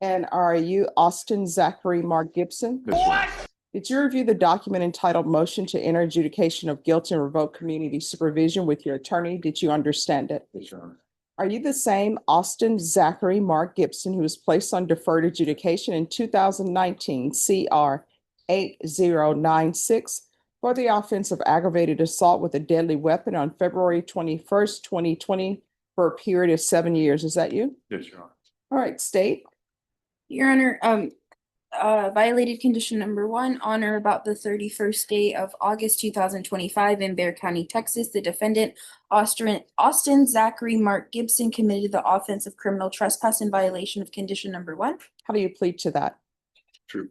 And are you Austin Zachary Mark Gibson? Yes, Your Honor. Did you review the document entitled Motion to Enter Adjudication of Guilt and Revoke Community Supervision with your attorney? Did you understand it? Yes, Your Honor. Are you the same Austin Zachary Mark Gibson who was placed on deferred adjudication in 2019 CR 8096 for the offense of aggravated assault with a deadly weapon on February 21st, 2020 for a period of 7 years? Is that you? Yes, Your Honor. All right, state. Your Honor, violated condition number 1, on or about the 31st day of August 2025 in Bexar County, Texas, the defendant, Austin Zachary Mark Gibson, committed the offense of criminal trespass in violation of condition number 1. How do you plead to that? True.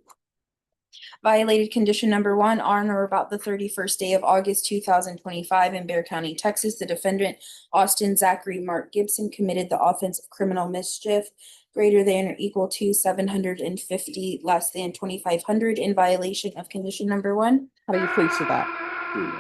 Violated condition number 1, on or about the 31st day of August 2025 in Bexar County, Texas, the defendant, Austin Zachary Mark Gibson, committed the offense of criminal mischief greater than or equal to 750 less than 2,500 in violation of condition number 1. How do you plead to that? True.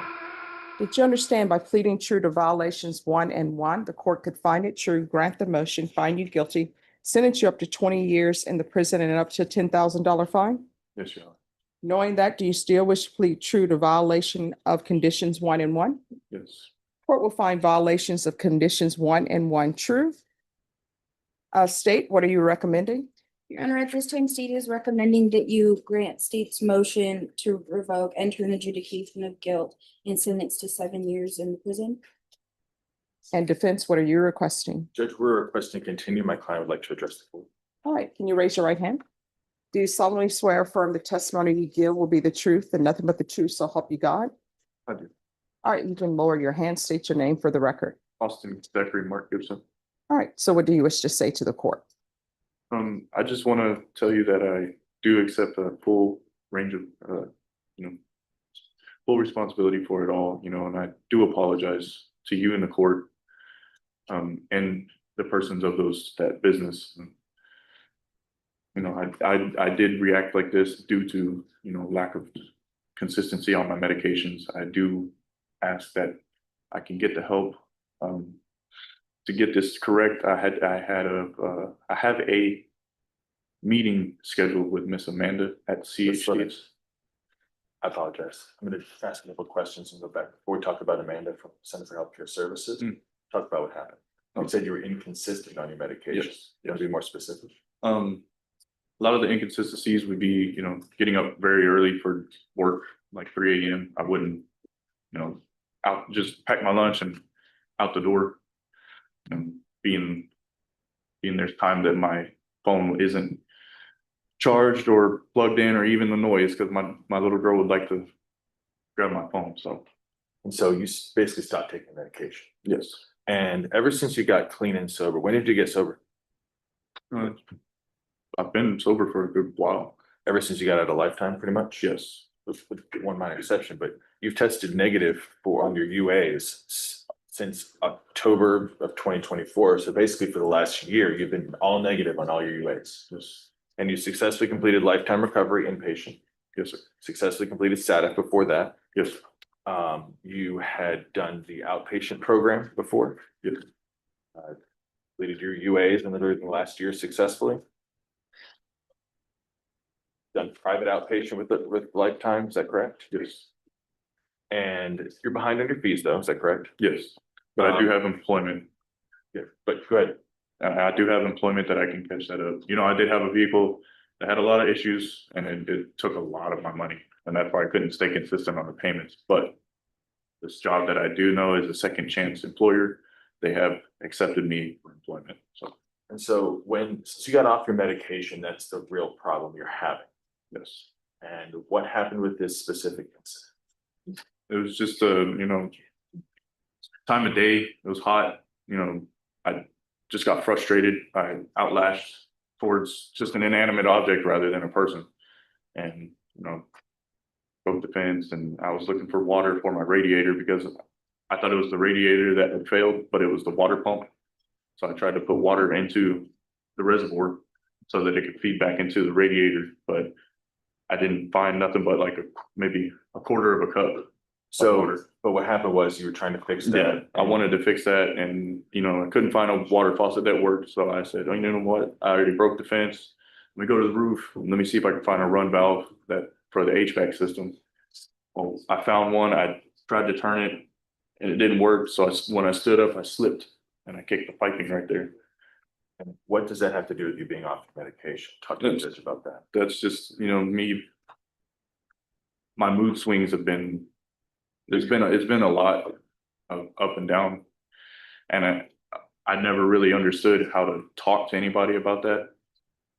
Did you understand by pleading true to violations 1 and 1, the court could find it true, grant the motion, find you guilty, sentence you up to 20 years in the prison and up to a $10,000 fine? Yes, Your Honor. Knowing that, do you still wish to plead true to violation of conditions 1 and 1? Yes. Court will find violations of conditions 1 and 1 true. State, what are you recommending? Your Honor, at this time, state is recommending that you grant state's motion to revoke, enter an adjudication of guilt, and sentence to 7 years in the prison. And defense, what are you requesting? Judge, we're requesting to continue. My client would like to address the court. All right, can you raise your right hand? Do you solemnly swear or affirm the testimony you give will be the truth and nothing but the truth, so help you God? I do. All right, you can lower your hand, state your name for the record. Austin Zachary Mark Gibson. All right, so what do you wish to say to the court? I just want to tell you that I do accept a full range of, full responsibility for it all, and I do apologize to you in the court, and the persons of that business. I did react like this due to, lack of consistency on my medications. I do ask that I can get the help, to get this correct. I have a meeting scheduled with Miss Amanda at CHDS. I apologize. I'm going to ask a couple of questions and go back. Before we talk about Amanda from Center for Healthcare Services, talk about what happened. You said you were inconsistent on your medication. Yes. You want to be more specific? A lot of the inconsistencies would be, getting up very early for work, like 3 a.m. I wouldn't, out, just pack my lunch and out the door. And being there's time that my phone isn't charged or plugged in, or even the noise, because my little girl would like to grab my phone. And so you basically stopped taking medication. Yes. And ever since you got clean and sober, when did you get sober? I've been sober for a good while. Ever since you got out of Lifetime, pretty much? Yes. With one minor exception, but you've tested negative on your UAs since October of 2024. So basically for the last year, you've been all negative on all your UAs. Yes. And you successfully completed Lifetime Recovery inpatient. Yes, sir. Successfully completed SATF before that. Yes. You had done the outpatient program before. Yes. Completed your UAs in the last year successfully. Done private outpatient with Lifetime, is that correct? Yes. And you're behind on your fees though, is that correct? Yes. But I do have employment. Yeah, but go ahead. I do have employment that I can catch that up. I did have a vehicle that had a lot of issues, and it took a lot of my money, and that's why I couldn't stay consistent on the payments. But this job that I do know is a second chance employer. They have accepted me for employment. And so since you got off your medication, that's the real problem you're having. Yes. And what happened with this specific incident? It was just time of day. It was hot. I just got frustrated. I outlashed towards just an inanimate object rather than a person, and broke the fence. And I was looking for water for my radiator because I thought it was the radiator that had failed, but it was the water pump. So I tried to put water into the reservoir so that it could feed back into the radiator, but I didn't find nothing but like maybe a quarter of a cup. But what happened was you were trying to fix that. Yeah, I wanted to fix that, and I couldn't find a water faucet that worked. So I said, oh, you know what? I already broke the fence. me go to the roof. Let me see if I can find a run valve that for the HVAC system. Well, I found one. I tried to turn it and it didn't work. So when I stood up, I slipped and I kicked the piping right there. And what does that have to do with you being off medication? Talk to the judge about that. That's just, me. My mood swings have been, it's been a lot of up and down. And I never really understood how to talk to anybody about that.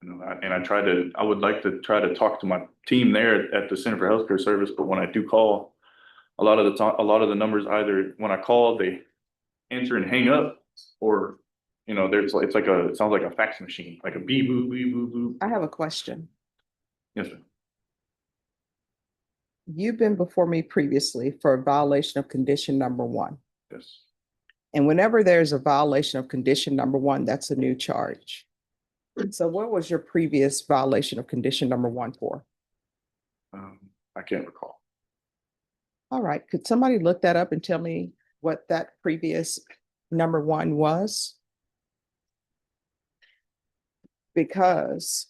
I would like to try to talk to my team there at the Center for Healthcare Service, but when I do call, a lot of the time, a lot of the numbers, either when I call, they answer and hang up, or, it sounds like a fax machine, like a beep, boop, beep, boop, boop. I have a question. Yes, sir. You've been before me previously for a violation of condition number 1. Yes. And whenever there's a violation of condition number 1, that's a new charge. So what was your previous violation of condition number 1 for? I can't recall. All right, could somebody look that up and tell me what that previous number 1 was? Because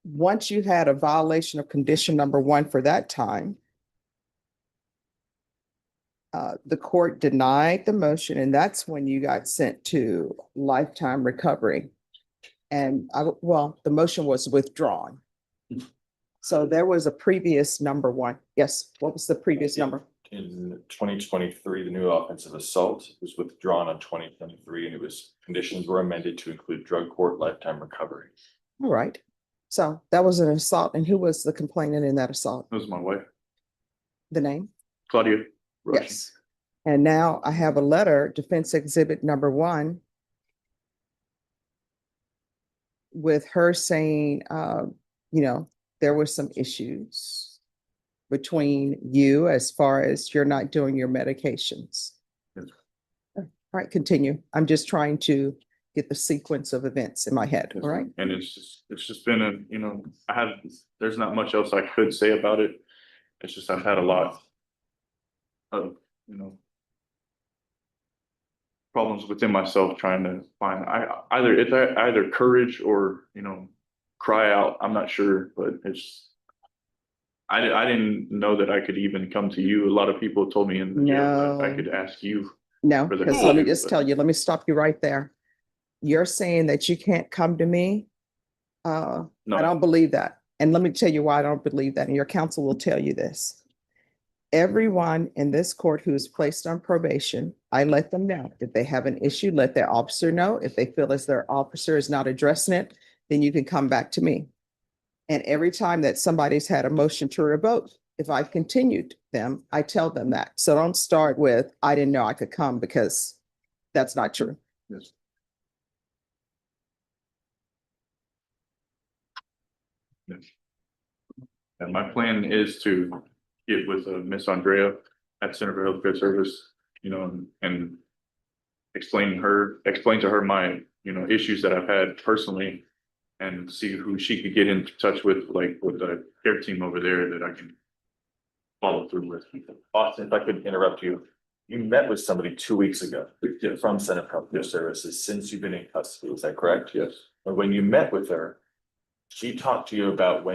once you had a violation of condition number 1 for that time, the court denied the motion, and that's when you got sent to lifetime recovery. And the motion was withdrawn. So there was a previous number 1. Yes, what was the previous number? In 2023, the new offensive assault was withdrawn on 2023, and conditions were amended to include drug court lifetime recovery. All right. So that was an assault. And who was the complainant in that assault? It was my wife, The name? Claudia. Russian. Yes. And now I have a letter, defense exhibit number 1, with her saying, there were some issues between you as far as you're not doing your medications. Yes. All right, continue. I'm just trying to get the sequence of events in my head. Yes, All right. and it's just been there's not much else I could say about it. It's just, I've had a lot of, problems within myself trying to find, either courage or, cry out. I'm not sure, but I didn't know that I could even come to you. A lot of people told me in the jail that I could ask you. No, for the because let me help, just but- tell you, let me stop you right there. You're saying that you can't come to me. I No, don't believe that. And let me tell you why I don't believe that. And your counsel will tell you this. Everyone in this court who is placed on probation, I let them know. If they have an issue, let their officer know. If they feel as their officer is not addressing it, then you can come back to me. And every time that somebody's had a motion to revoke, if I've continued them, I tell them that. So don't start with, I didn't know I could come, because that's not true. yes. Yes. And my plan is to get with Miss Andrea at Center for Healthcare Service, and explain to her my, issues that I've had personally, and see who she could get in touch with, like with the care team over there that I can follow through with. Austin, if I could interrupt you, you met with somebody 2 weeks ago Yes. from Center for Healthcare Services since you've been in custody, is that correct? Yes. But when you met with her, she talked to you about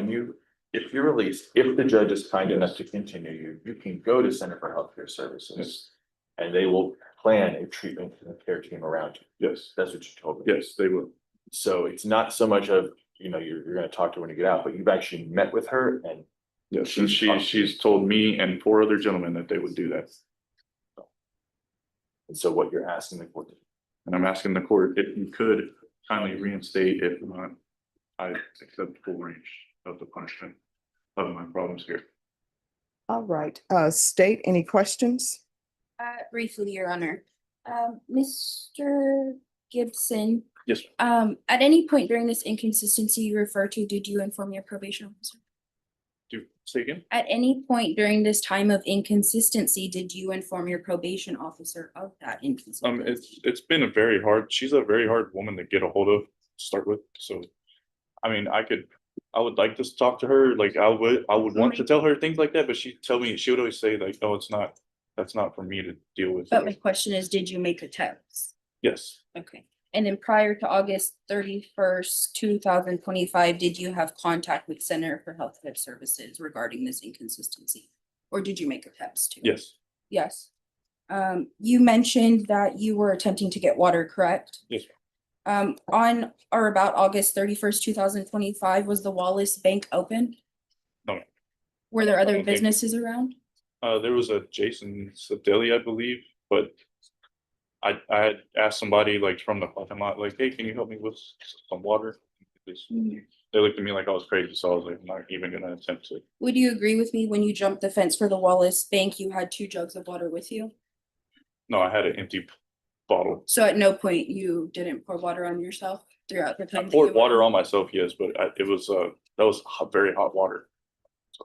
if you're released, if the judge is kind enough to continue you can go to Center for Healthcare Services. Yes. And they will plan a treatment and care team around you. Yes. That's what you told me. Yes, they will. So it's not so much of, you're gonna talk to her when you get out, but you've actually met with her and. Yes, and she's told me and 4 other gentlemen that they would do that. And so what you're asking the court to do. And I'm asking the court if you could kindly reinstate, if not, I accept full range of the punishment of my problems here. All right, state any questions? Briefly, Your Honor. Mr. Gibson, Yes. at any point during this inconsistency you refer to, did you inform your probation officer? Say again? At any point during this time of inconsistency, did you inform your probation officer of that inconsistency? It's been she's a very hard woman to get a hold of, to start with. So, I mean, I would like to talk to her. Like I would want to tell her things like that, but she would always say like, oh, that's not for me to deal with. But my question is, did you make a text? Yes. Okay. And then prior to August 31st, 2025, did you have contact with Center for Healthcare Services regarding this inconsistency? Or did you make a text too? Yes, Yes. You mentioned that you were attempting to get water, correct? yes. On or about August 31st, 2025, was the Wallace Bank open? No. Were there I other don't think- businesses around? There was a Jason Sedeli, I believe, but I had asked somebody like from the parking lot, like, hey, can you help me with some water? They looked at me like I was crazy, so I was like, I'm not even gonna attempt to. Would you agree with me when you jumped the fence for the Wallace Bank, you had 2 jugs of water with you? No, I had an empty bottle. So at no point you didn't pour water on yourself throughout the I time? that poured you were- water on myself, yes, but it was that was very hot water.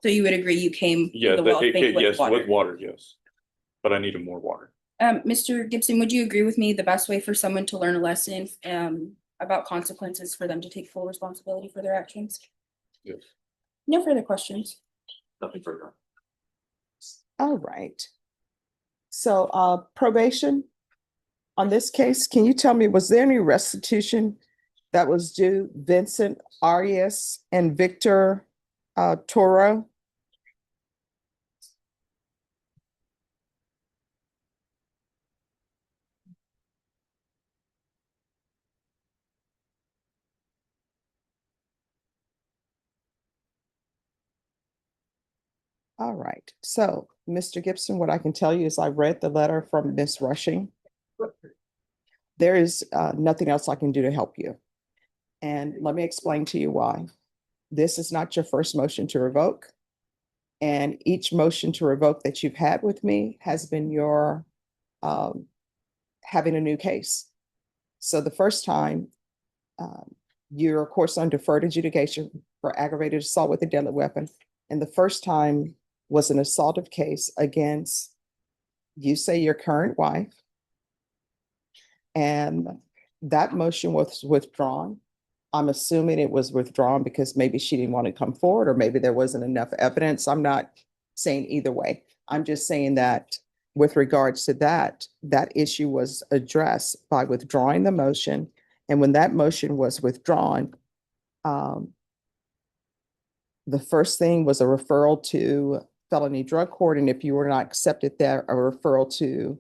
So you would agree you came to Yeah, the Wallace Bank with yes, water? with water, yes. But I needed more water. Mr. Gibson, would you agree with me the best way for someone to learn a lesson about consequences for them to take full responsibility for their actions? Yes. No further questions. Nothing further. All right. So probation, on this case, can you tell me, was there any restitution that was due Vincent Arias and Victor Toro? All right. So, Mr. Gibson, what I can tell you is I read the letter from Miss Rushing. There is nothing else I can do to help you. And let me explain to you why. This is not your first motion to revoke. And each motion to revoke that you've had with me has been your having a new case. So the first time, you're of course on deferred adjudication for aggravated assault with a deadly weapon. And the first time was an assaultive case against, you say, your current wife. And that motion was withdrawn. I'm assuming it was withdrawn because maybe she didn't want to come forward, or maybe there wasn't enough evidence. I'm not saying either way. I'm just saying that with regards to that, that issue was addressed by withdrawing the motion. And when that motion was withdrawn, the first thing was a referral to felony drug court. And if you were not accepted there, a referral to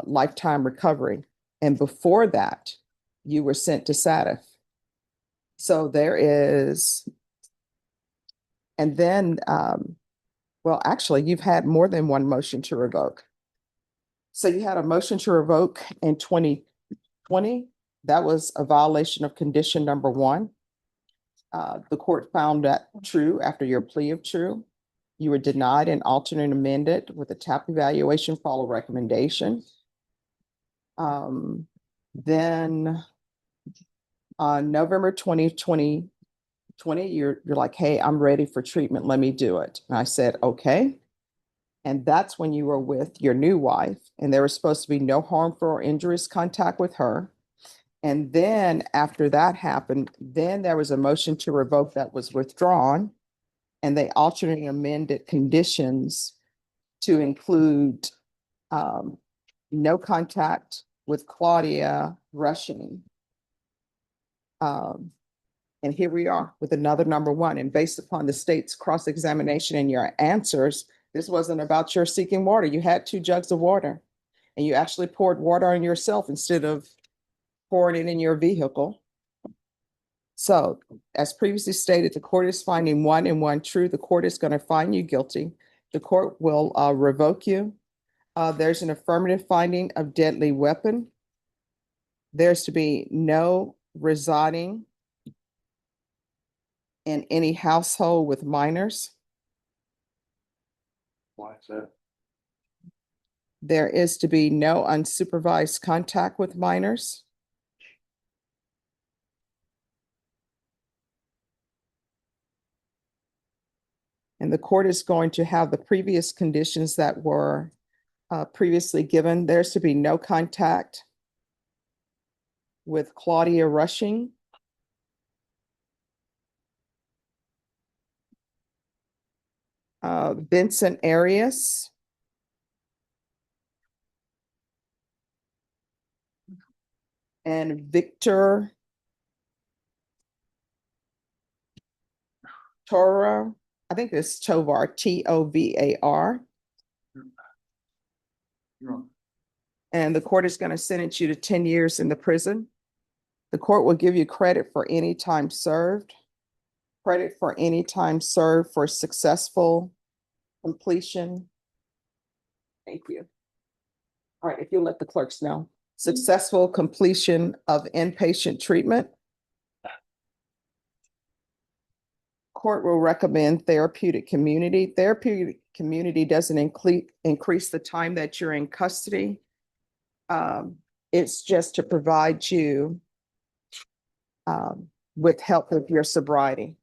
lifetime recovery. And before that, you were sent to SATF. So there is, and then, well, actually, you've had more than one motion to revoke. So you had a motion to revoke in 2020. That was a violation of condition number 1. The court found that true after your plea of true. You were denied an alternate amended with a TAP evaluation follow recommendation. Then on November 2020, you're like, hey, I'm ready for treatment. Let me do it. And I said, okay. And that's when you were with your new wife, and there was supposed to be no harmful or injurious contact with her. And then after that happened, then there was a motion to revoke that was withdrawn, and they alternately amended conditions to include no contact with Claudia Rushing. And here we are with another number 1. And based upon the state's cross-examination and your answers, this wasn't about your seeking water. You had 2 jugs of water, and you actually poured water on yourself instead of pouring it in your vehicle. So as previously stated, the court is finding 1 and 1 true. The court is going to find you guilty. The court will revoke you. There's an affirmative finding of deadly weapon. There's to be no residing in any household with minors. Why is that? There is to be no unsupervised contact with minors. And the court is going to have the previous conditions that were previously given. There's to be no contact with Claudia Rushing. Vincent Arias. and Victor Toro. I think it's Tovar, Tovar. You're wrong. And the court is going to sentence you to 10 years in the prison. The court will give you credit for any time served. Credit for any time served for successful completion. Thank you. All right, if you'll let the clerks know. Successful completion of inpatient treatment. Court will recommend therapeutic community. Therapeutic community doesn't increase the time that you're in custody. It's just to provide you with help with your sobriety.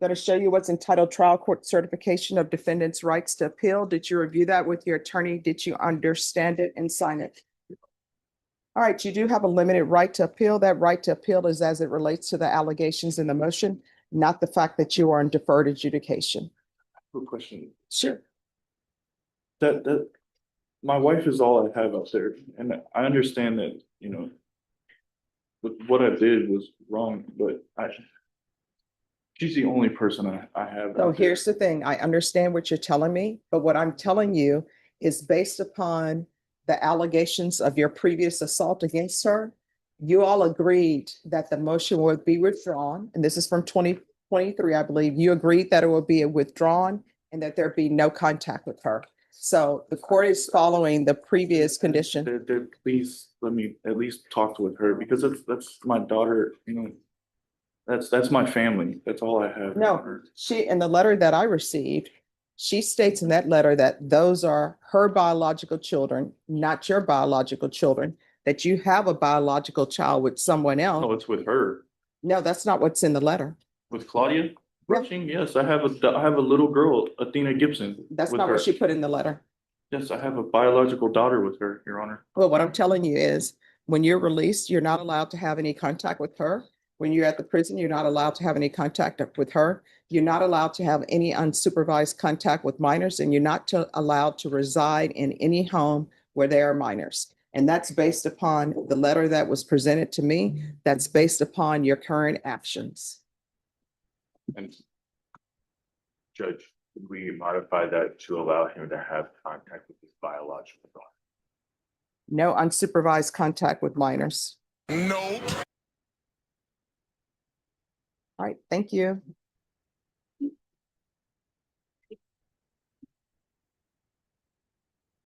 Going to show you what's entitled Trial Court Certification of Defendant's Rights to Appeal. Did you review that with your attorney? Did you understand it and sign it? All right, you do have a limited right to appeal. That right to appeal is as it relates to the allegations in the motion, not the fact that you are in deferred adjudication. Quick question. Sure. That my wife is all I have out there, and I understand that, you know, what I did was wrong, but she's the only person I have. So out there. here's the thing. I understand what you're telling me, but what I'm telling you is based upon the allegations of your previous assault against her. You all agreed that the motion would be withdrawn, and this is from 2023, I believe. You agreed that it would be withdrawn and that there'd be no contact with her. So the court is following the previous condition. Please let me at least talk with her, because that's my daughter, you know. That's my family. That's all I have. No, she, in the letter that I received, she states in that letter that those are her biological children, not your biological children, that you have a biological child with someone No, else. it's with her. No, that's not what's in the letter. With Claudia Rushing, yes, I have a little girl, Athena Gibson. That's with not her. what she put in the letter. Yes, I have a biological daughter with her, Your Honor. Well, what I'm telling you is when you're released, you're not allowed to have any contact with her. When you're at the prison, you're not allowed to have any contact with her. You're not allowed to have any unsupervised contact with minors, and you're not allowed to reside in any home where there are minors. And that's based upon the letter that was presented to me. That's based upon your current actions. And Judge, could we modify that to allow him to have contact with his biological daughter? No unsupervised contact with minors. No. All right, thank you.